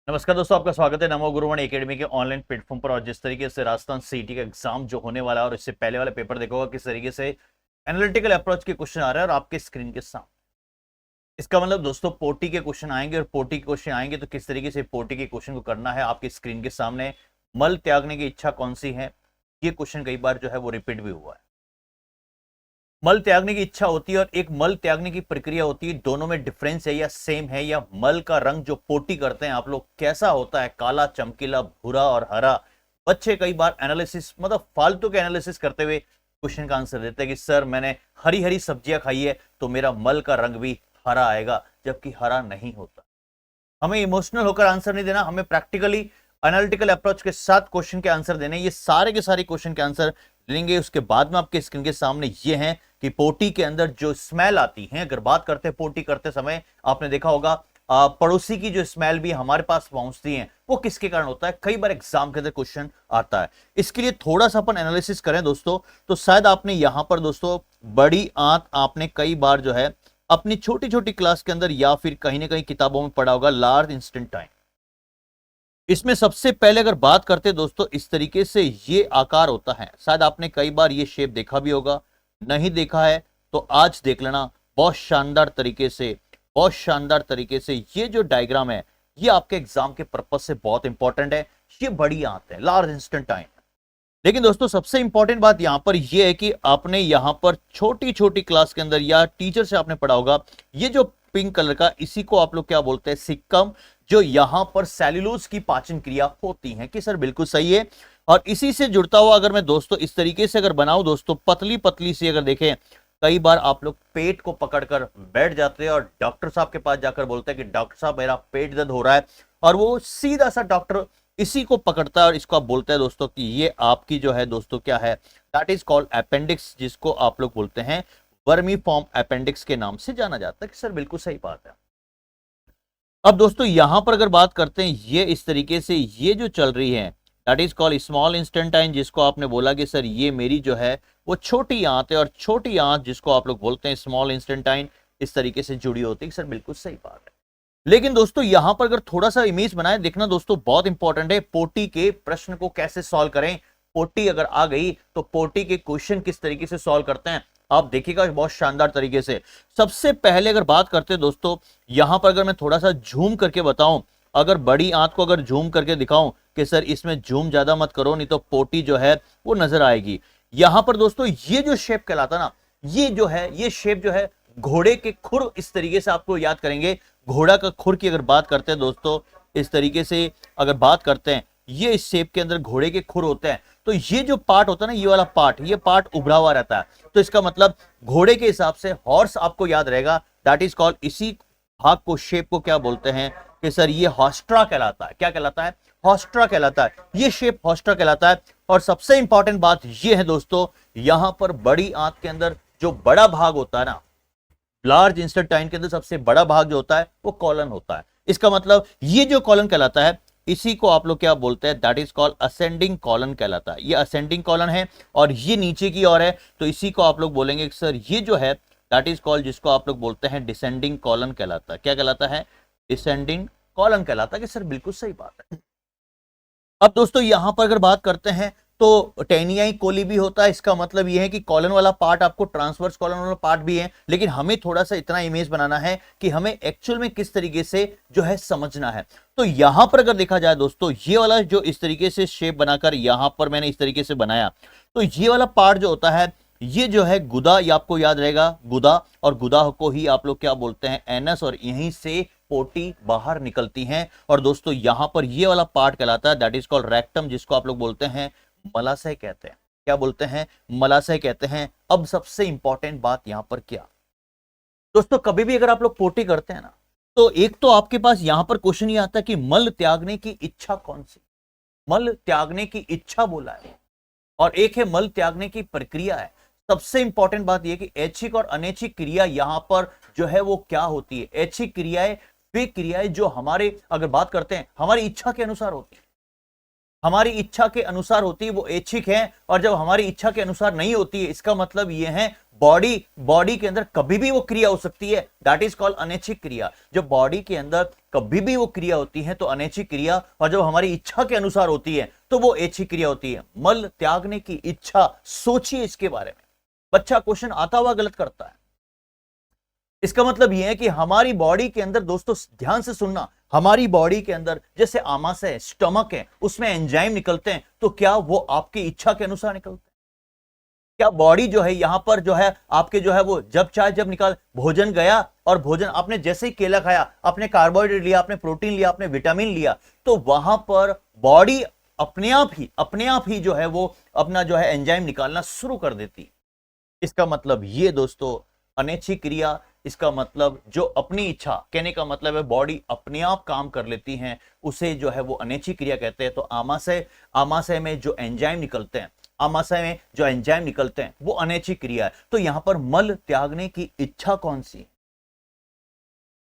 नमस्कार दोस्तों, आपका स्वागत है नमो गुरुवाणी एकेडमी के ऑनलाइन प्लेटफॉर्म पर। और जिस तरीके से राजस्थान सीईटी का एग्जाम जो होने वाला है और इससे पहले वाला पेपर देखा होगा किस तरीके से एनालिटिकल अप्रोच के क्वेश्चन आ रहे हैं और आपके स्क्रीन के सामने। इसका मतलब दोस्तों पोटी के क्वेश्चन आएंगे और पोटी के क्वेश्चन आएंगे तो किस तरीके से पोटी के क्वेश्चन को करना है आपके स्क्रीन के सामने। मल त्यागने की इच्छा कौन सी है, ये क्वेश्चन कई बार जो है वो रिपीट भी हुआ है। मल त्यागने की इच्छा होती है और एक मल त्यागने की प्रक्रिया होती है, दोनों में डिफरेंस है या सेम है? या मल का रंग जो पोटी करते हैं आप लोग कैसा होता है, काला, चमकीला, भूरा और हरा? बच्चे कई बार एनालिसिस मतलब फालतू के एनालिसिस करते हुए क्वेश्चन का आंसर देते हैं कि सर मैंने हरी हरी सब्जियां खाई है तो मेरा मल का रंग भी हरा आएगा, जबकि हरा नहीं होता। हमें इमोशनल होकर आंसर नहीं देना, हमें प्रैक्टिकली एनालिटिकल अप्रोच के साथ क्वेश्चन के आंसर देने। ये सारे के सारे क्वेश्चन के आंसर लेंगे। उसके बाद में आपके स्क्रीन के सामने ये हैं कि पोटी के अंदर जो स्मेल आती है, अगर बात करते हैं पोटी करते समय आपने देखा होगा पड़ोसी की जो स्मेल भी हमारे पास पहुंचती है वो किसके कारण होता है? कई बार एग्जाम के अंदर क्वेश्चन आता है। इसके लिए थोड़ा सा अपन एनालिसिस करें दोस्तों, तो शायद आपने यहां पर दोस्तों बड़ी आंत आपने कई बार जो है अपनी छोटी छोटी क्लास के अंदर या फिर कहीं ना कहीं किताबों में पढ़ा होगा, लार्ज इंस्टेंट टाइम। इसमें सबसे पहले अगर बात करते हैं दोस्तों, इस तरीके से ये आकार होता है। शायद आपने कई बार ये शेप देखा भी होगा, नहीं देखा है तो आज देख लेना। बहुत शानदार तरीके से, बहुत शानदार तरीके से ये जो डायग्राम है ये आपके एग्जाम के पर्पज से बहुत इंपॉर्टेंट है। ये बड़ी आंत है, लार्ज इंस्टेंट टाइम। लेकिन दोस्तों सबसे इंपॉर्टेंट बात यहां पर यह है कि आपने यहां पर छोटी छोटी क्लास के अंदर या टीचर से आपने पढ़ा होगा, ये जो पिंक कलर का, इसी को आप लोग क्या बोलते हैं? सिक्कम। जो यहां पर सेल्यूलोज की पाचन क्रिया होती है। कि सर बिल्कुल सही है। और इसी से जुड़ता हुआ अगर मैं दोस्तों इस तरीके से अगर बनाऊं दोस्तों, पतली पतली सी अगर देखें, कई बार आप लोग पेट को पकड़कर बैठ जाते हैं और डॉक्टर साहब के पास जाकर बोलते हैं कि डॉक्टर साहब मेरा पेट दर्द हो रहा है, और वो सीधा सा डॉक्टर इसी को पकड़ता है और इसको आप बोलते हैं दोस्तों कि ये आपकी जो है दोस्तों क्या है, दैट इज कॉल्ड अपेंडिक्स, जिसको आप लोग बोलते हैं वर्मी फॉर्म अपेंडिक्स के नाम से जाना जाता है। कि सर बिल्कुल सही बात है। अब दोस्तों यहां पर अगर बात करते हैं, ये इस तरीके से ये जो चल रही है दैट इज कॉल्ड स्मॉल इंस्टेंटाइन, जिसको आपने बोला कि सर ये मेरी जो है वो छोटी आंत है, और छोटी आंत जिसको आप लोग बोलते हैं स्मॉल इंस्टेंटाइन, इस तरीके से जुड़ी होती है। सर बिल्कुल सही बात है। लेकिन दोस्तों यहां पर अगर थोड़ा सा इमेज बनाए देखना दोस्तों, बहुत इंपॉर्टेंट है। पोटी के प्रश्न को कैसे सॉल्व करें, पोटी अगर आ गई तो पोटी के क्वेश्चन किस तरीके से सॉल्व करते हैं आप देखिएगा बहुत शानदार तरीके से। सबसे पहले अगर बात करते हैं दोस्तों, यहां पर अगर मैं थोड़ा सा झूम करके बताऊं, अगर बड़ी आंत को अगर झूम करके दिखाऊं कि सर इसमें झूम ज्यादा मत करो नहीं तो पोटी जो है वो नजर आएगी। यहां पर दोस्तों ये जो शेप कहलाता ना, ये जो है ये शेप जो है घोड़े के खुर, इस तरीके से आपको याद करेंगे। घोड़ा का खुर की अगर बात करते हैं दोस्तों, इस तरीके से अगर बात करते हैं, ये इस शेप के अंदर घोड़े के खुर होते हैं। तो ये जो पार्ट होता है ना, ये वाला पार्ट, ये पार्ट उभरा हुआ रहता है। तो इसका मतलब घोड़े के हिसाब से हॉर्स आपको याद रहेगा, दैट इज कॉल्ड, इसी भाग को, शेप को क्या बोलते हैं कि सर ये हॉस्ट्रा कहलाता है। क्या कहलाता है? हॉस्ट्रा कहलाता है। ये शेप हॉस्ट्रा कहलाता है। और सबसे इंपॉर्टेंट बात ये है दोस्तों, यहां पर बड़ी आंत के अंदर जो बड़ा भाग होता है ना, लार्ज इंस्टेंटाइन के अंदर सबसे बड़ा भाग जो होता है वो कॉलन होता है। इसका मतलब ये जो कॉलन कहलाता है, इसी को आप लोग क्या बोलते हैं? That is called ascending colon कहलाता है। ये असेंडिंग कॉलन है और ये नीचे की ओर है, तो इसी को आप लोग बोलेंगे कि सर ये जो है दैट इज कॉल्ड, जिसको आप लोग बोलते हैं डिसेंडिंग कॉलन कहलाता है। क्या कहलाता है? डिसेंडिंग कॉलन कहलाता है। कि सर बिल्कुल सही बात है। अब दोस्तों यहां पर अगर बात करते हैं तो टेनियाई कोली भी होता है। इसका मतलब यह है कि कॉलन वाला पार्ट आपको ट्रांसवर्स कॉलन वाला पार्ट भी है, लेकिन हमें थोड़ा सा इतना इमेज बनाना है कि हमें एक्चुअल में किस तरीके से जो है समझना है। तो यहां पर अगर देखा जाए दोस्तों, ये वाला जो इस तरीके से शेप बनाकर यहां पर मैंने इस तरीके से बनाया, तो ये वाला पार्ट जो होता है ये जो है गुदा, ये आपको याद रहेगा गुदा, और गुदा को ही आप लोग क्या बोलते हैं? एनस, और यहीं से पोटी बाहर निकलती हैं। और दोस्तों यहां पर ये वाला पार्ट कहलाता है दैट इज कॉल्ड रेक्टम, जिसको आप लोग बोलते हैं मलाशय कहते हैं। क्या बोलते हैं? मलाशय कहते हैं। अब सबसे इंपॉर्टेंट बात यहां पर क्या दोस्तों, कभी भी अगर आप लोग पोटी करते हैं ना, तो एक तो आपके पास यहां पर क्वेश्चन ये आता है कि मल त्यागने की इच्छा कौन सी? मल त्यागने की इच्छा बोला है, और एक है मल त्यागने की प्रक्रिया है। सबसे इंपॉर्टेंट बात यह कि ऐच्छिक और अनैच्छिक क्रिया यहां पर जो है वो क्या होती है? ऐच्छिक क्रियाएं वे क्रियाएं जो हमारे, अगर बात करते हैं, हमारी इच्छा के अनुसार होती है। हमारी इच्छा के अनुसार होती है वो ऐच्छिक है, और जब हमारी इच्छा के अनुसार नहीं होती है इसका मतलब ये है बॉडी के अंदर कभी भी वो क्रिया हो सकती है, दैट इज कॉल्ड अनैच्छिक क्रिया। जब बॉडी के अंदर कभी भी वो क्रिया होती है तो अनैच्छिक क्रिया, और जब हमारी इच्छा के अनुसार होती है तो वो ऐच्छिक क्रिया होती है। मल त्यागने की इच्छा, सोचिए इसके बारे में। बच्चा क्वेश्चन आता हुआ गलत करता है। इसका मतलब यह है कि हमारी बॉडी के अंदर, दोस्तों ध्यान से सुनना, हमारी बॉडी के अंदर जैसे आमाशय है, स्टमक है, उसमें एंजाइम निकलते हैं, तो क्या वो आपकी इच्छा के अनुसार निकलते हैं? क्या बॉडी जो है यहां पर जो है आपके जो है वो जब चाहे जब निकाल, भोजन गया और भोजन आपने जैसे ही केला खाया, आपने कार्बोहाइड्रेट लिया, आपने प्रोटीन लिया, आपने विटामिन लिया, तो वहां पर बॉडी अपने आप ही जो है वो अपना जो है एंजाइम निकालना शुरू कर देती। इसका मतलब ये दोस्तों अनैच्छिक क्रिया, इसका मतलब जो अपनी इच्छा, कहने का मतलब है बॉडी अपने आप काम कर लेती है, उसे जो है वो अनैच्छिक क्रिया कहते हैं। तो आमाशय में जो एंजाइम निकलते हैं, आमाशय में जो एंजाइम निकलते हैं वो अनैच्छिक क्रिया है। तो यहां पर मल त्यागने की इच्छा कौन सी?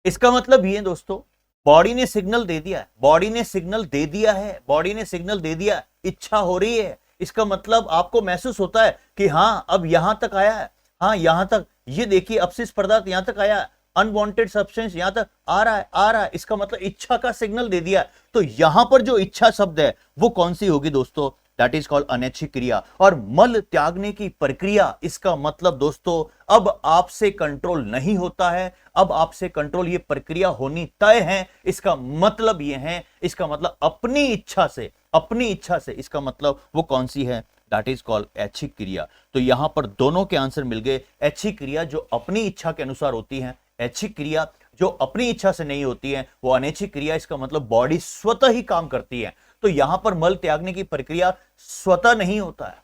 इसका मतलब ये दोस्तों बॉडी ने सिग्नल दे दिया है, बॉडी ने सिग्नल दे दिया है, बॉडी ने सिग्नल दे दिया, इच्छा हो रही है। इसका मतलब आपको महसूस होता है कि हाँ अब यहां तक आया है, हाँ यहां तक, ये देखिए अपशिष्ट पदार्थ यहां तक आया है, अनवांटेड सब्सटेंस यहां तक आ रहा है, इसका मतलब इच्छा का सिग्नल दे दिया। तो यहां पर जो इच्छा शब्द है वो कौन सी होगी दोस्तों? दैट इज कॉल्ड अनैच्छिक क्रिया। और मल त्यागने की प्रक्रिया, इसका मतलब दोस्तों अब आपसे कंट्रोल नहीं होता है, अब आपसे कंट्रोल, ये प्रक्रिया होनी तय है। इसका मतलब ये है, इसका मतलब अपनी इच्छा से, इसका मतलब वो कौन सी है? दैट इज कॉल्ड ऐच्छिक क्रिया। तो यहां पर दोनों के आंसर मिल गए। ऐच्छिक क्रिया जो अपनी इच्छा के अनुसार होती है, ऐच्छिक क्रिया जो अपनी इच्छा से नहीं होती है वो अनैच्छिक क्रिया। इसका मतलब बॉडी स्वतः ही काम करती है। तो यहां पर मल त्यागने की प्रक्रिया स्वतः नहीं होता है,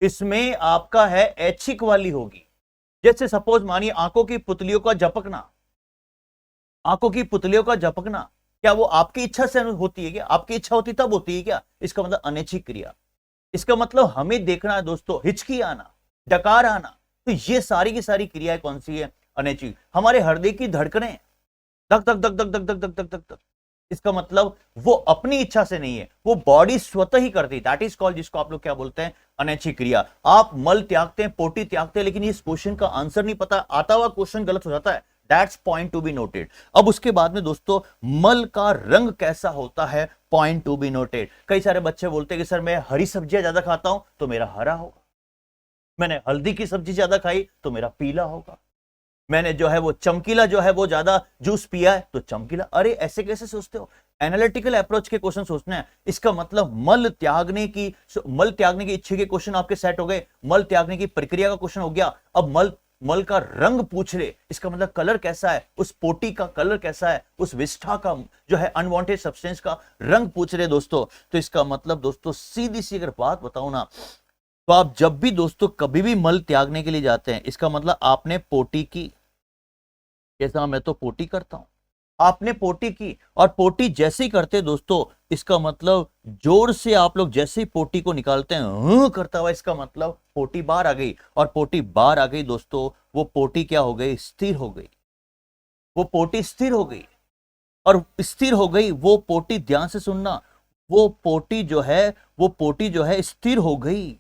इसमें आपका है ऐच्छिक वाली होगी। जैसे सपोज मानिए आंखों की पुतलियों का झपकना, आंखों की पुतलियों का झपकना, क्या वो आपकी इच्छा से होती है क्या? आपकी इच्छा होती तब होती है क्या? इसका मतलब अनैच्छिक क्रिया। इसका मतलब हमें देखना है दोस्तों, हिचकी आना, डकार आना, तो ये सारी की सारी क्रियाएं कौन सी है? अनैच्छिक। हमारे हृदय की धड़कनें धक धक धक धक धक धक धक धक धक धक, इसका मतलब वो अपनी इच्छा से नहीं है, वो बॉडी स्वतः ही करती है। दैट इज कॉल्ड, जिसको आप लोग क्या बोलते हैं? अनैच्छिक क्रिया। आप मल त्यागते हैं, पोटी त्यागते हैं, लेकिन इस क्वेश्चन का आंसर नहीं पता, आता हुआ क्वेश्चन गलत हो जाता है। That's point to be noted. अब उसके बाद में दोस्तों मल का रंग कैसा होता है? Point to be noted. कई सारे बच्चे बोलते हैं कि सर मैं हरी सब्जियां ज्यादा खाता हूं तो मेरा हरा होगा, मैंने हल्दी की सब्जी ज्यादा खाई तो मेरा पीला होगा, मैंने जो है वो चमकीला जो है वो ज्यादा जूस पिया है तो चमकीला। अरे ऐसे कैसे सोचते हो? एनालिटिकल अप्रोच के क्वेश्चन सोचना है। इसका मतलब मल त्यागने की इच्छा के क्वेश्चन आपके सेट हो गए, मल त्यागने की प्रक्रिया का क्वेश्चन हो गया। अब मल का रंग पूछ रहे, इसका मतलब कलर कैसा है, उस पोटी का कलर कैसा है, उस विष्ठा का जो है अनवांटेड सब्सटेंस का रंग पूछ रहे दोस्तों। तो इसका मतलब दोस्तों सीधी सी अगर बात बताऊं ना, तो आप जब भी दोस्तों कभी भी मल त्यागने के लिए जाते हैं, इसका मतलब आपने पोटी की, जैसा मैं तो पोटी करता हूं, आपने पोटी की, और पोटी जैसे ही करते दोस्तों, इसका मतलब जोर से आप लोग जैसे ही पोटी को निकालते हैं करता हुआ, इसका मतलब पोटी बाहर आ गई। और पोटी बाहर आ गई दोस्तों, वो पोटी क्या हो गई? स्थिर हो गई। वो पोटी स्थिर हो गई, और स्थिर हो गई वो पोटी, ध्यान से सुनना, वो पोटी जो है स्थिर हो गई,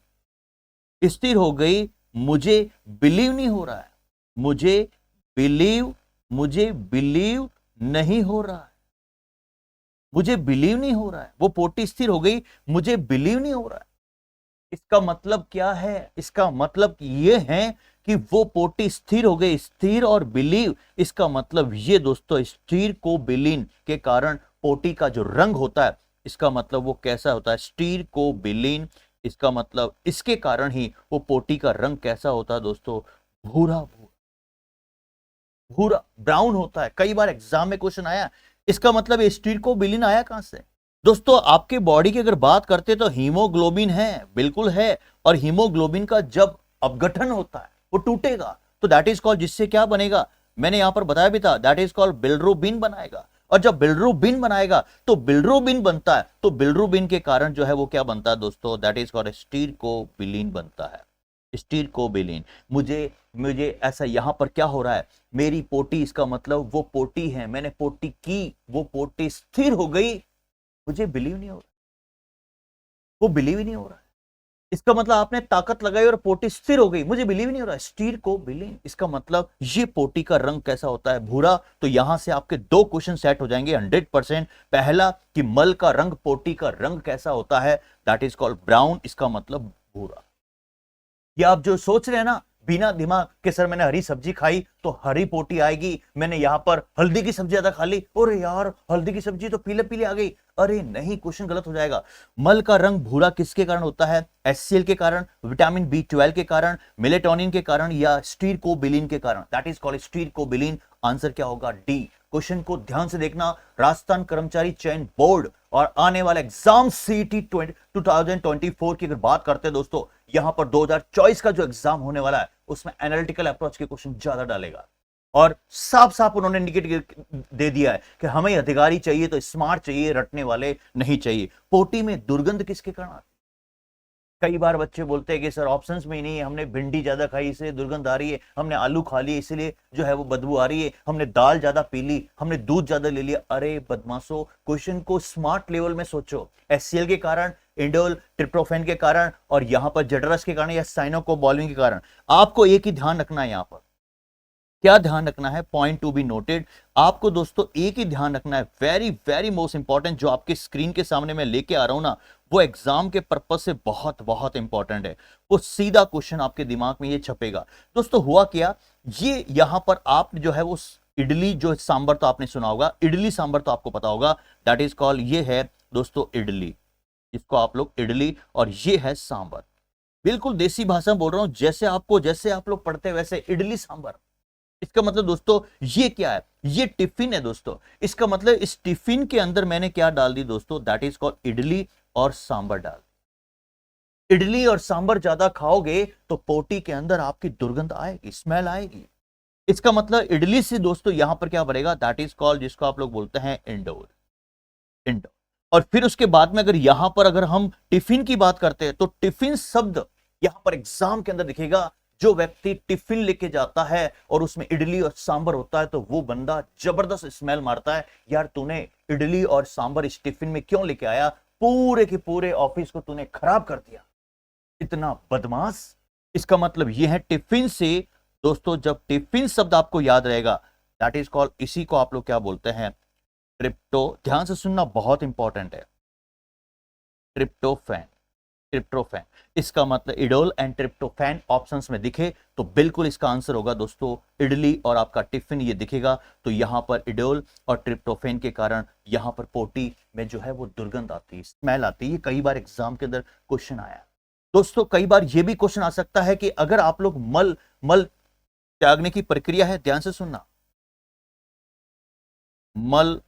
स्थिर हो गई। मुझे बिलीव नहीं हो रहा है, मुझे बिलीव नहीं हो रहा है, मुझे बिलीव नहीं हो रहा है। वो पोटी स्थिर हो गई, मुझे बिलीव नहीं हो रहा है। इसका मतलब क्या है? इसका मतलब ये है कि वो पोटी स्थिर हो गई। स्थिर और बिलीव, इसका मतलब ये दोस्तों, स्थिर को बिलीन के कारण पोटी का जो रंग होता है, इसका मतलब वो कैसा होता है? स्थिर को बिलीन, इसका मतलब इसके कारण ही वो पोटी का रंग कैसा होता है दोस्तों? भूरा भूरा ब्राउन होता है। कई बार एग्जाम में क्वेश्चन आया। इसका मतलब स्टील को बिलिन आया कहां से? दोस्तों आपके बॉडी की अगर बात करते तो हीमोग्लोबिन है, बिल्कुल है, और हीमोग्लोबिन का जब अपघटन होता है वो टूटेगा, तो दैट इज कॉल्ड, जिससे क्या बनेगा? मैंने यहां पर बताया भी था, दैट इज कॉल्ड बिलिरुबिन बनाएगा। और जब बिलिरुबिन बनाएगा तो बिलिरुबिन बनता है, तो बिलिरुबिन के कारण जो है वो क्या बनता है दोस्तों? दैट इज कॉल्ड स्टील को बिलिन बनता है, स्टील को बिलिन। मुझे ऐसा यहां पर क्या हो रहा है? मेरी पोटी, इसका मतलब वो पोटी है, मैंने पोटी की, वो पोटी स्थिर हो गई, मुझे बिलीव नहीं हो रहा। वो बिलीव ही नहीं हो रहा है। इसका मतलब आपने ताकत लगाई और पोटी स्थिर हो गई, मुझे बिलीव नहीं हो रहा है। स्टीर को बिलीव, इसका मतलब ये पोटी का रंग कैसा होता है? भूरा। तो यहां से आपके दो क्वेश्चन सेट हो जाएंगे 100%। पहला कि मल का रंग, पोटी का रंग कैसा होता है, दैट इज कॉल्ड ब्राउन, इसका मतलब भूरा। ये आप जो सोच रहे हैं ना बिना दिमाग के, सर मैंने हरी सब्जी खाई तो हरी पोटी आएगी, मैंने यहां पर हल्दी की सब्जी ज्यादा खा ली, अरे यार हल्दी की सब्जी तो पीले पीले आ गई, अरे नहीं, क्वेश्चन गलत हो जाएगा। मल का रंग भूरा किसके कारण होता है? HCl के कारण, विटामिन B12 के कारण, मेलेटोनिन के कारण, या स्टीरकोबिलिन के कारण, दैट इज कॉल्ड स्टीरकोबिलिन। आंसर क्या होगा? डी। क्वेश्चन को ध्यान से देखना, राजस्थान कर्मचारी चयन बोर्ड और आने वाला एग्जाम CET 2024 की अगर बात करते हैं दोस्तों, यहां पर 2024 का जो एग्जाम होने वाला है उसमें एनालिटिकल अप्रोच के क्वेश्चन ज्यादा डालेगा। और साफ साफ उन्होंने इंडिकेट दे दिया है कि हमें अधिकारी चाहिए तो स्मार्ट चाहिए, रटने वाले नहीं चाहिए। पोटी में दुर्गंध किसके कारण आती है? कई बार बच्चे बोलते हैं कि सर ऑप्शंस में ही नहीं है, हमने भिंडी ज्यादा खाई इसलिए दुर्गंध आ रही है, हमने आलू खा लिए इसलिए जो है वो बदबू आ रही है, हमने दाल ज्यादा पी ली, हमने दूध ज्यादा ले लिया। अरे बदमाशो, क्वेश्चन को स्मार्ट लेवल में सोचो। HCl के कारण, इंडोल ट्रिप्टोफैन के कारण, और यहां पर जेडरस के कारण या साइनोकोबाल्मिन के कारण। आपको एक ही ध्यान रखना है, यहां पर क्या ध्यान रखना है? Point to be noted. आपको दोस्तों एक ही ध्यान रखना है, वेरी वेरी मोस्ट इंपॉर्टेंट, जो आपके स्क्रीन के सामने मैं लेके आ रहा हूं ना, वो एग्जाम के पर्पस से बहुत बहुत इंपॉर्टेंट है। वो सीधा क्वेश्चन आपके दिमाग में ये छपेगा। दोस्तों हुआ क्या, ये यहां पर आप जो है वो इडली, जो सांबर तो आपने सुना होगा, इडली सांबर तो आपको पता होगा, दैट इज कॉल्ड, ये है दोस्तों इडली, इसको आप लोग इडली, और ये है सांबर। बिल्कुल देसी भाषा में बोल रहा हूं, जैसे आप लोग पढ़ते हैं वैसे, इडली सांबर। इसका मतलब दोस्तों ये क्या है? ये टिफिन है दोस्तों। इसका मतलब इस टिफिन के अंदर मैंने क्या डाल दी दोस्तों, दैट इज कॉल्ड इडली और सांबर डाल। इडली और सांबर ज्यादा खाओगे तो पोटी के अंदर आपकी दुर्गंध आएगी, स्मेल आएगी। इसका मतलब इडली से दोस्तों यहां पर क्या बनेगा, दैट इज कॉल्ड, जिसको आप लोग बोलते हैं इंडोर, इंडोर। और फिर उसके बाद में अगर हम टिफिन की बात करते हैं, तो टिफिन शब्द यहां पर एग्जाम के अंदर दिखेगा। जो व्यक्ति टिफिन लेके जाता है और उसमें इडली और सांबर होता है, तो वो बंदा जबरदस्त स्मेल मारता है, यार तूने इडली और सांबर इस टिफिन में क्यों लेके आया, पूरे के पूरे ऑफिस को तूने खराब कर दिया, इतना बदमाश। इसका मतलब यह है टिफिन से दोस्तों, जब टिफिन शब्द आपको याद रहेगा, दैट इज कॉल्ड, इसी को आप लोग क्या बोलते हैं, ट्रिप्टो। ध्यान से सुनना, बहुत इंपॉर्टेंट है, ट्रिप्टोफैन, ट्रिप्टोफैन। इसका मतलब इडोल एंड ट्रिप्टोफैन ऑप्शंस में दिखे तो बिल्कुल इसका आंसर होगा दोस्तों इडली, और आपका टिफिन ये दिखेगा तो यहां पर इडोल और ट्रिप्टोफैन के कारण यहां पर पोटी में जो है वो दुर्गंध आती है, स्मेल आती है। ये कई बार एग्जाम के अंदर क्वेश्चन आया दोस्तों। कई बार ये भी क्वेश्चन आ सकता है कि अगर आप लोग मल त्यागने की प्रक्रिया है, ध्यान से सुनना, मल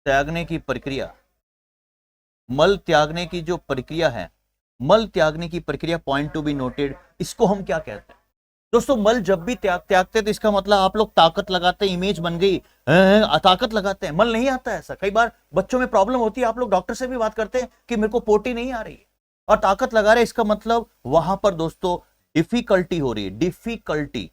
त्यागने की प्रक्रिया, मल त्यागने की जो प्रक्रिया है, मल त्यागने की प्रक्रिया, पॉइंट टू बी नोटेड, इसको हम क्या कहते हैं दोस्तों? मल जब भी त्यागते हैं तो इसका मतलब आप लोग ताकत लगाते हैं, इमेज बन गई, ताकत लगाते हैं, मल नहीं आता है। ऐसा कई बार बच्चों में प्रॉब्लम होती है, आप लोग डॉक्टर से भी बात करते हैं कि मेरे को पोटी नहीं आ रही है और ताकत लगा रहे, इसका मतलब वहां पर दोस्तों डिफिकल्टी हो रही है, डिफिकल्टी।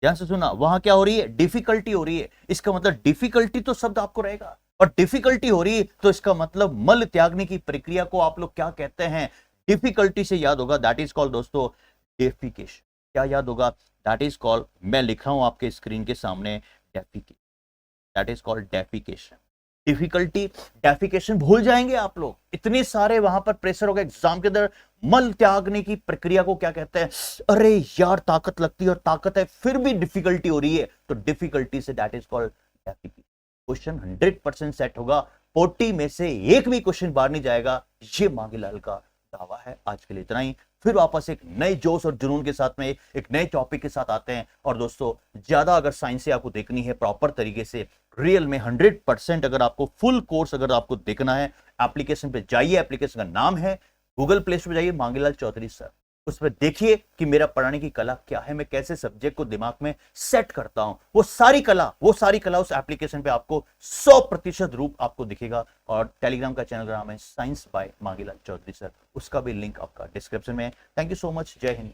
ध्यान से सुना, वहां क्या हो रही है, डिफिकल्टी हो रही है। इसका मतलब डिफिकल्टी तो शब्द आपको रहेगा, और डिफिकल्टी हो रही है तो इसका मतलब मल त्यागने की प्रक्रिया को आप लोग क्या कहते हैं, डिफिकल्टी से याद होगा, दैट इज कॉल्ड दोस्तों डेफिकेशन। क्या याद होगा, दैट इज कॉल्ड, मैं लिख रहा हूं आपके स्क्रीन के सामने, defecation, that is called defecation. Difficulty, defecation भूल जाएंगे आप लोग, इतने सारे वहां पर प्रेशर होगा एग्जाम के अंदर। मल त्यागने की प्रक्रिया को क्या कहते हैं, अरे यार ताकत लगती है और ताकत है फिर भी डिफिकल्टी हो रही है, तो difficulty say that is called defecation. Question 100% set होगा, 40 में से एक भी क्वेश्चन बाहर नहीं जाएगा, ये मांगीलाल का दावा है। आज के लिए इतना ही, फिर वापस एक नए जोश और जुनून के साथ में एक नए टॉपिक के साथ आते हैं। और दोस्तों ज्यादा अगर साइंस से आपको देखनी है प्रॉपर तरीके से, रियल में 100%, अगर आपको फुल कोर्स अगर आपको देखना है, एप्लीकेशन पे जाइए, एप्लीकेशन का नाम है, गूगल प्ले स्टोर पे जाइए, मांगीलाल चौधरी सर, उसमें देखिए कि मेरा पढ़ाने की कला क्या है, मैं कैसे सब्जेक्ट को दिमाग में सेट करता हूं। वो सारी कला उस एप्लीकेशन पे आपको 100% रूप आपको दिखेगा। और टेलीग्राम का चैनल का नाम है science by Mangilal Chaudhary sir, उसका भी लिंक आपका डिस्क्रिप्शन में है। थैंक यू सो मच, जय हिंद।